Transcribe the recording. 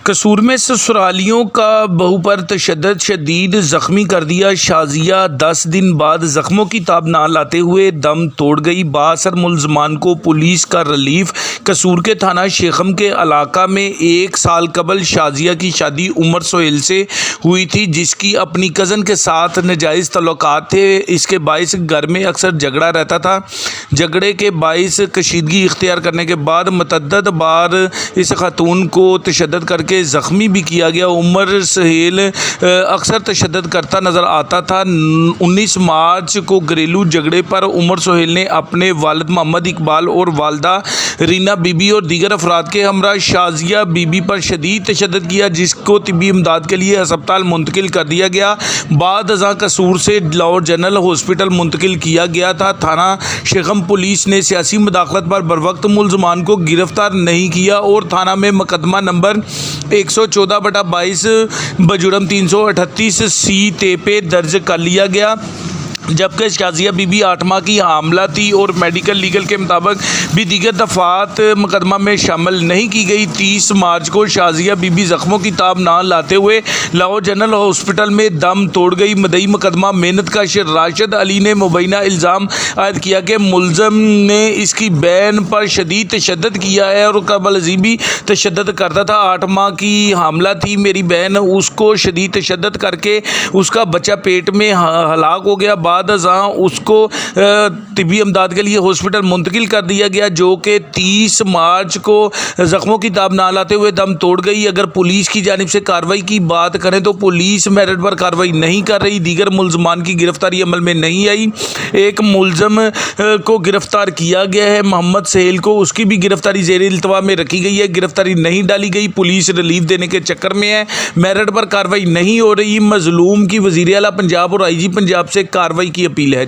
قصور میں سسرالیوں کا بہو پر تشدد شدید زخمی کر دیا۔ شازیہ 10 دن بعد زخموں کی تاب نہ لاتے ہوئے دم توڑ گئی۔ بااثر ملزمان کو پولیس کا ریلیف۔ قصور کے تھانہ شیخم کے علاقہ میں 1 سال قبل شازیہ کی شادی عمر سہیل سے ہوئی تھی، جس کی اپنی کزن کے ساتھ ناجائز تعلقات تھے۔ اس کے باعث گھر میں اکثر جھگڑا رہتا تھا۔ جھگڑے کے باعث کشیدگی اختیار کرنے کے بعد متعدد بار اس خاتون کو تشدد کر کے زخمی بھی کیا گیا۔ عمر سہیل اکثر تشدد کرتا نظر آتا تھا۔ 19 مارچ کو گھریلو جھگڑے پر عمر سہیل نے اپنے والد محمد اقبال اور والدہ رینا بی بی اور دیگر افراد کے ہمراہ شازیہ بی بی پر شدید تشدد کیا، جس کو طبی امداد کے لیے ہسپتال منتقل کر دیا گیا۔ بعد ازاں قصور سے لاہور جنرل ہاسپٹل منتقل کیا گیا تھا۔ تھانہ شیخم پولیس نے سیاسی مداخلت پر بروقت ملزمان کو گرفتار نہیں کیا اور تھانہ میں مقدمہ نمبر 114/22 بجرم 338 سی پہ درج کر لیا گیا، جبکہ شازیہ بی بی 8 ماہ کی حاملہ تھی اور میڈیکل لیگل کے مطابق بھی دیگر دفعات مقدمہ میں شامل نہیں کی گئی۔ 30 مارچ کو شازیہ بی بی زخموں کی تاب نہ لاتے ہوئے لاہور جنرل ہاسپٹل میں دم توڑ گئی۔ مدعی مقدمہ محنت کش راشد علی نے مبینہ الزام عائد کیا کہ ملزم نے اس کی بہن پر شدید تشدد کیا ہے اور قبل ازیں بھی تشدد کرتا تھا۔ 8 ماہ کی حاملہ تھی میری بہن، اس کو شدید تشدد کر کے اس کا بچہ پیٹ میں ہلاک ہو گیا۔ بعد ازاں اس کو طبی امداد کے لیے ہاسپٹل منتقل کر دیا گیا، جو کہ 30 مارچ کو زخموں کی تاب نہ لاتے ہوئے دم توڑ گئی۔ اگر پولیس کی جانب سے کارروائی کی بات کریں تو پولیس میرٹ پر کارروائی نہیں کر رہی۔ دیگر ملزمان کی گرفتاری عمل میں نہیں آئی۔ ایک ملزم کو گرفتار کیا گیا ہے، محمد سہیل کو، اس کی بھی گرفتاری زیر التوا میں رکھی گئی ہے۔ گرفتاری نہیں ڈالی گئی۔ پولیس ریلیف دینے کے چکر میں ہے، میرٹ پر کارروائی نہیں ہو رہی۔ مظلوم کی وزیر اعلیٰ پنجاب اور IG پنجاب سے کارروائی کی اپیل ہے۔